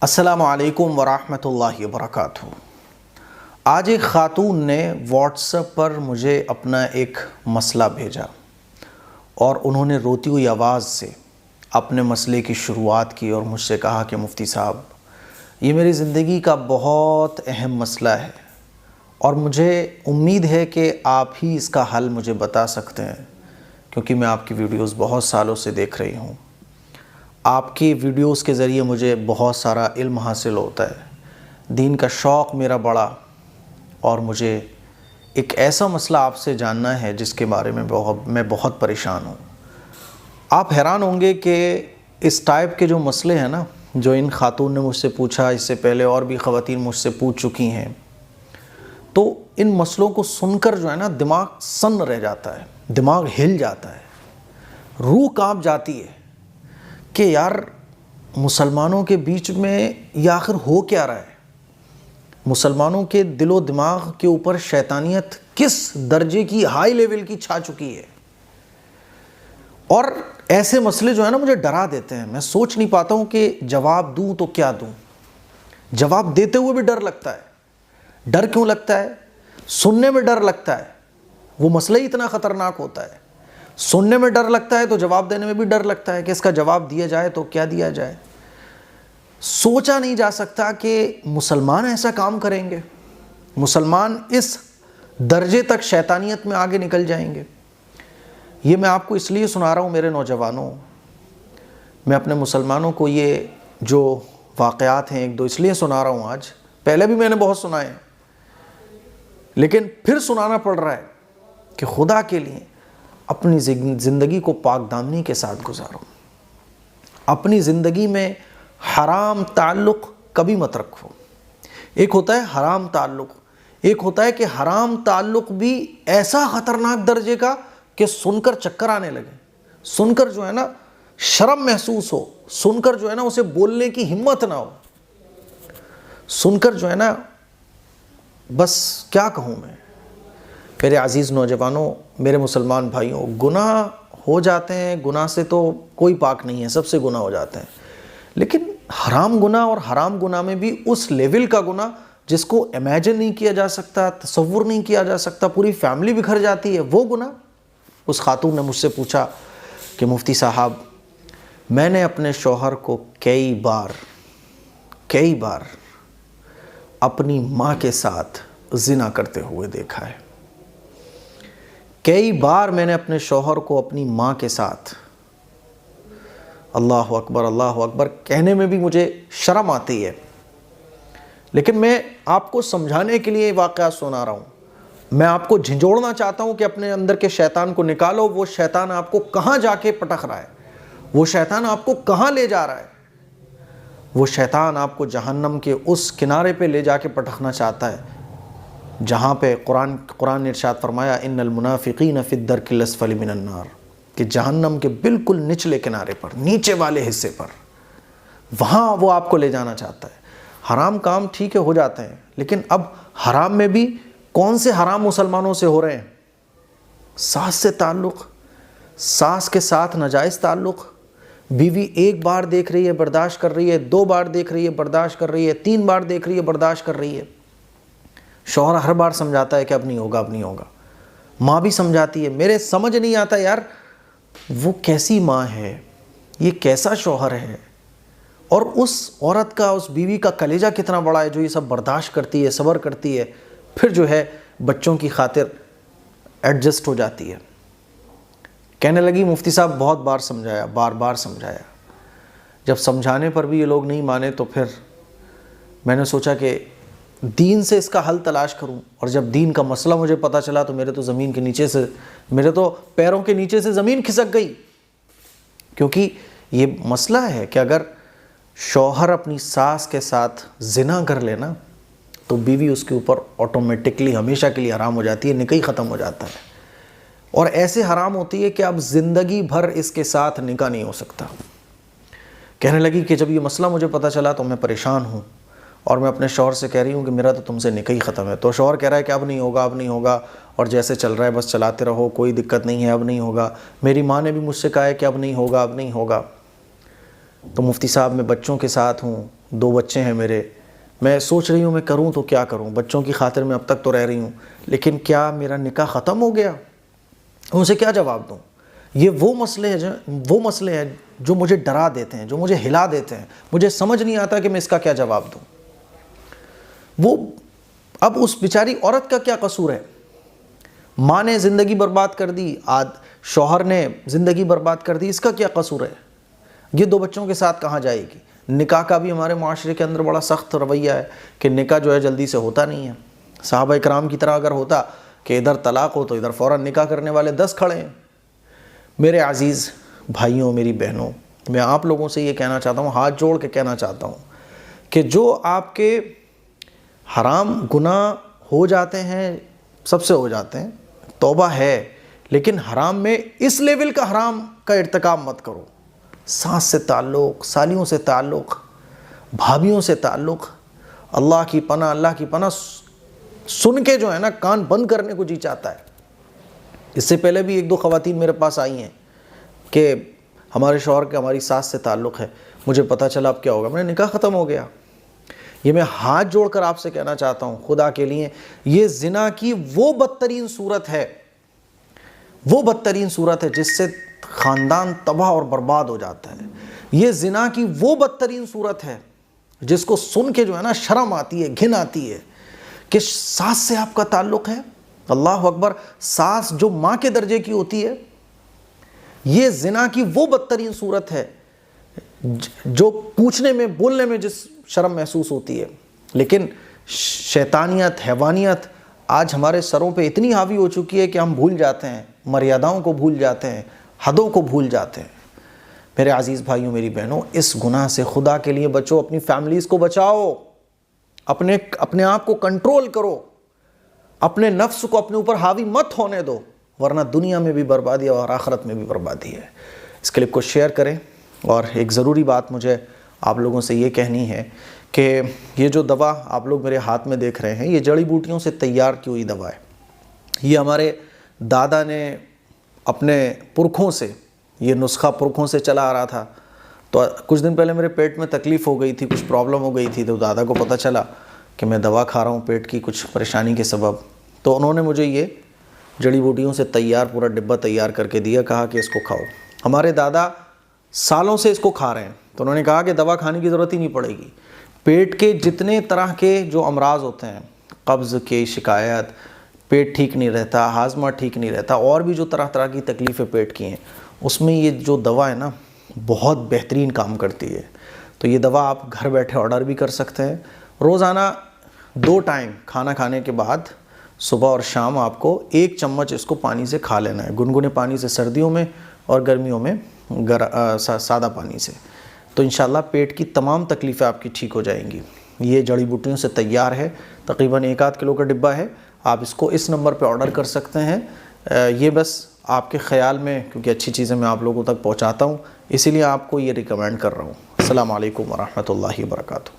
السلام علیکم ورحمۃ اللہ وبرکاتہ۔ آج ایک خاتون نے واٹس ایپ پر مجھے اپنا ایک مسئلہ بھیجا اور انہوں نے روتی ہوئی آواز سے اپنے مسئلے کی شروعات کی اور مجھ سے کہا کہ مفتی صاحب، یہ میری زندگی کا بہت اہم مسئلہ ہے اور مجھے امید ہے کہ آپ ہی اس کا حل مجھے بتا سکتے ہیں، کیونکہ میں آپ کی ویڈیوز بہت سالوں سے دیکھ رہی ہوں۔ آپ کی ویڈیوز کے ذریعے مجھے بہت سارا علم حاصل ہوتا ہے، دین کا شوق میرا بڑا، اور مجھے ایک ایسا مسئلہ آپ سے جاننا ہے جس کے بارے میں میں بہت پریشان ہوں۔ آپ حیران ہوں گے کہ اس ٹائپ کے جو مسئلے ہیں نا، جو ان خاتون نے مجھ سے پوچھا، اس سے پہلے اور بھی خواتین مجھ سے پوچھ چکی ہیں، تو ان مسئلوں کو سن کر جو ہے نا دماغ سن رہ جاتا ہے، دماغ ہل جاتا ہے، روح کانپ جاتی ہے کہ یار مسلمانوں کے بیچ میں یہ آخر ہو کیا رہا ہے؟ مسلمانوں کے دل و دماغ کے اوپر شیطانیت کس درجے کی ہائی لیول کی چھا چکی ہے؟ اور ایسے مسئلے جو ہے نا مجھے ڈرا دیتے ہیں۔ میں سوچ نہیں پاتا ہوں کہ جواب دوں تو کیا دوں۔ جواب دیتے ہوئے بھی ڈر لگتا ہے۔ ڈر کیوں لگتا ہے؟ سننے میں ڈر لگتا ہے، وہ مسئلہ ہی اتنا خطرناک ہوتا ہے۔ سننے میں ڈر لگتا ہے تو جواب دینے میں بھی ڈر لگتا ہے کہ اس کا جواب دیا جائے تو کیا دیا جائے۔ سوچا نہیں جا سکتا کہ مسلمان ایسا کام کریں گے، مسلمان اس درجے تک شیطانیت میں آگے نکل جائیں گے۔ یہ میں آپ کو اس لیے سنا رہا ہوں میرے نوجوانوں، میں اپنے مسلمانوں کو یہ جو واقعات ہیں ایک دو اس لیے سنا رہا ہوں آج، پہلے بھی میں نے بہت سنائے ہیں لیکن پھر سنانا پڑ رہا ہے کہ خدا کے لیے اپنی زندگی کو پاک دامنی کے ساتھ گزارو۔ اپنی زندگی میں حرام تعلق کبھی مت رکھو۔ ایک ہوتا ہے حرام تعلق، ایک ہوتا ہے کہ حرام تعلق بھی ایسا خطرناک درجے کا کہ سن کر چکر آنے لگے، سن کر جو ہے نا شرم محسوس ہو، سن کر جو ہے نا اسے بولنے کی ہمت نہ ہو، سن کر جو ہے نا بس کیا کہوں میں۔ میرے عزیز نوجوانوں، میرے مسلمان بھائیوں، گناہ ہو جاتے ہیں، گناہ سے تو کوئی پاک نہیں ہے، سب سے گناہ ہو جاتے ہیں، لیکن حرام گناہ اور حرام گناہ میں بھی اس لیول کا گناہ جس کو امیجن نہیں کیا جا سکتا، تصور نہیں کیا جا سکتا، پوری فیملی بکھر جاتی ہے، وہ گناہ۔ اس خاتون نے مجھ سے پوچھا کہ مفتی صاحب، میں نے اپنے شوہر کو کئی بار اپنی ماں کے ساتھ زنا کرتے ہوئے دیکھا ہے۔ کئی بار میں نے اپنے شوہر کو اپنی ماں کے ساتھ، اللہ اکبر کہنے میں بھی مجھے شرم آتی ہے، لیکن میں آپ کو سمجھانے کے لیے یہ واقعہ سنا رہا ہوں۔ میں آپ کو جھنجھوڑنا چاہتا ہوں کہ اپنے اندر کے شیطان کو نکالو۔ وہ شیطان آپ کو کہاں جا کے پٹک رہا ہے؟ وہ شیطان آپ کو کہاں لے جا رہا ہے؟ وہ شیطان آپ کو جہنم کے اس کنارے پہ لے جا کے پٹکنا چاہتا ہے جہاں پہ قرآن نے ارشاد فرمایا ان المنافقین فی الدرک الاسفل من النار، کہ جہنم کے بالکل نچلے کنارے پر، نیچے والے حصے پر، وہاں وہ آپ کو لے جانا چاہتا ہے۔ حرام کام ٹھیک ہے ہو جاتے ہیں، لیکن اب حرام میں بھی کون سے حرام مسلمانوں سے ہو رہے ہیں؟ ساس سے تعلق، ساس کے ساتھ ناجائز تعلق، بیوی ایک بار دیکھ رہی ہے برداشت کر رہی ہے، 2 بار دیکھ رہی ہے برداشت کر رہی ہے، 3 بار دیکھ رہی ہے برداشت کر رہی ہے۔ شوہر ہر بار سمجھاتا ہے کہ اب نہیں ہوگا، اب نہیں ہوگا۔ ماں بھی سمجھاتی ہے۔ میرے سمجھ نہیں آتا یار، وہ کیسی ماں ہے، یہ کیسا شوہر ہے، اور اس عورت کا، اس بیوی کا کلیجہ کتنا بڑا ہے جو یہ سب برداشت کرتی ہے، صبر کرتی ہے، پھر جو ہے بچوں کی خاطر ایڈجسٹ ہو جاتی ہے۔ کہنے لگی مفتی صاحب بہت بار سمجھایا، بار سمجھایا، جب سمجھانے پر بھی یہ لوگ نہیں مانے تو پھر میں نے سوچا کہ دین سے اس کا حل تلاش کروں، اور جب دین کا مسئلہ مجھے پتہ چلا تو میرے تو پیروں کے نیچے سے زمین کھسک گئی، کیونکہ یہ مسئلہ ہے کہ اگر شوہر اپنی ساس کے ساتھ زنا کر لینا تو بیوی اس کے اوپر آٹومیٹکلی ہمیشہ کے لیے حرام ہو جاتی ہے، نکاح ہی ختم ہو جاتا ہے، اور ایسے حرام ہوتی ہے کہ اب زندگی بھر اس کے ساتھ نکاح نہیں ہو سکتا۔ کہنے لگی کہ جب یہ مسئلہ مجھے پتہ چلا تو میں پریشان ہوں، اور میں اپنے شوہر سے کہہ رہی ہوں کہ میرا تو تم سے نکاح ہی ختم ہے۔ تو شوہر کہہ رہا ہے کہ اب نہیں ہوگا، اور جیسے چل رہا ہے بس چلاتے رہو، کوئی دقت نہیں ہے، اب نہیں ہوگا۔ میری ماں نے بھی مجھ سے کہا ہے کہ اب نہیں ہوگا۔ تو مفتی صاحب میں بچوں کے ساتھ ہوں، 2 بچے ہیں میرے، میں سوچ رہی ہوں میں کروں تو کیا کروں، بچوں کی خاطر میں اب تک تو رہ رہی ہوں، لیکن کیا میرا نکاح ختم ہو گیا؟ ان سے کیا جواب دوں؟ یہ وہ مسئلے ہیں جو مجھے ڈرا دیتے ہیں، جو مجھے ہلا دیتے ہیں، مجھے سمجھ نہیں آتا کہ میں اس کا کیا جواب دوں۔ وہ اب اس بیچاری عورت کا کیا قصور ہے؟ ماں نے زندگی برباد کر دی، شوہر نے زندگی برباد کر دی، اس کا کیا قصور ہے؟ یہ 2 بچوں کے ساتھ کہاں جائے گی؟ نکاح کا بھی ہمارے معاشرے کے اندر بڑا سخت رویہ ہے کہ نکاح جو ہے جلدی سے ہوتا نہیں ہے۔ صحابہ کرام کی طرح اگر ہوتا کہ ادھر طلاق ہو تو ادھر فوراً نکاح کرنے والے 10 کھڑے ہیں۔ میرے عزیز بھائیوں، میری بہنوں، میں آپ لوگوں سے یہ کہنا چاہتا ہوں، ہاتھ جوڑ کے کہنا چاہتا ہوں کہ جو آپ کے حرام گناہ ہو جاتے ہیں، سب سے ہو جاتے ہیں، توبہ ہے، لیکن حرام میں اس لیول کا حرام کا ارتکاب مت کرو۔ ساس سے تعلق، سالیوں سے تعلق، بھابھیوں سے تعلق، اللہ کی پناہ سن کے جو ہے نا کان بند کرنے کو جی چاہتا ہے۔ اس سے پہلے بھی 1-2 خواتین میرے پاس آئی ہیں کہ ہمارے شوہر کا ہماری ساس سے تعلق ہے، مجھے پتہ چلا اب کیا ہوگا، میں نے نکاح ختم ہو گیا۔ یہ میں ہاتھ جوڑ کر آپ سے کہنا چاہتا ہوں، خدا کے لیے یہ زنا کی وہ بدترین صورت ہے جس سے خاندان تباہ اور برباد ہو جاتا ہے۔ یہ زنا کی وہ بدترین صورت ہے جس کو سن کے جو ہے نا شرم آتی ہے، گھن آتی ہے کہ ساس سے آپ کا تعلق ہے۔ اللہ اکبر، ساس جو ماں کے درجے کی ہوتی ہے، یہ زنا کی وہ بدترین صورت ہے جو پوچھنے میں، بولنے میں جس شرم محسوس ہوتی ہے۔ لیکن شیطانیت، حیوانیت آج ہمارے سروں پہ اتنی حاوی ہو چکی ہے کہ ہم بھول جاتے ہیں، مریاداؤں کو بھول جاتے ہیں، حدوں کو بھول جاتے ہیں۔ میرے عزیز بھائیوں، میری بہنوں، اس گناہ سے خدا کے لیے بچو، اپنی فیملیز کو بچاؤ، اپنے آپ کو کنٹرول کرو، اپنے نفس کو اپنے اوپر حاوی مت ہونے دو، ورنہ دنیا میں بھی بربادی ہے اور آخرت میں بھی بربادی ہے۔ اس کلپ کو شیئر کریں، اور ایک ضروری بات مجھے آپ لوگوں سے یہ کہنی ہے کہ یہ جو دوا آپ لوگ میرے ہاتھ میں دیکھ رہے ہیں، یہ جڑی بوٹیوں سے تیار کی ہوئی دوا ہے۔ یہ ہمارے دادا نے اپنے پرکھوں سے، یہ نسخہ پرکھوں سے چلا آ رہا تھا۔ تو کچھ دن پہلے میرے پیٹ میں تکلیف ہو گئی تھی، کچھ پرابلم ہو گئی تھی، تو دادا کو پتہ چلا کہ میں دوا کھا رہا ہوں پیٹ کی کچھ پریشانی کے سبب، تو انہوں نے مجھے یہ جڑی بوٹیوں سے تیار پورا ڈبہ تیار کر کے دیا، کہا کہ اس کو کھاؤ۔ ہمارے دادا سالوں سے اس کو کھا رہے ہیں، تو انہوں نے کہا کہ دوا کھانے کی ضرورت ہی نہیں پڑے گی۔ پیٹ کے جتنے طرح کے جو امراض ہوتے ہیں، قبض کی شکایت، پیٹ ٹھیک نہیں رہتا، ہاضمہ ٹھیک نہیں رہتا، اور بھی جو طرح کی تکلیفیں پیٹ کی ہیں، اس میں یہ جو دوا ہے نا بہت بہترین کام کرتی ہے۔ تو یہ دوا آپ گھر بیٹھے آرڈر بھی کر سکتے ہیں۔ روزانہ 2 ٹائم کھانا کھانے کے بعد صبح اور شام آپ کو 1 چمچ اس کو پانی سے کھا لینا ہے، گنگنے پانی سے سردیوں میں، اور گرمیوں میں سادہ پانی سے۔ تو انشاءاللہ پیٹ کی تمام تکلیفیں آپ کی ٹھیک ہو جائیں گی۔ یہ جڑی بوٹیوں سے تیار ہے، تقریباً 1-8 کلو کا ڈبہ ہے۔ آپ اس کو اس نمبر پہ آرڈر کر سکتے ہیں۔ یہ بس آپ کے خیال میں، کیونکہ اچھی چیزیں میں آپ لوگوں تک پہنچاتا ہوں، اسی لیے آپ کو یہ ریکمینڈ کر رہا ہوں۔ السلام علیکم ورحمۃ اللہ وبرکاتہ۔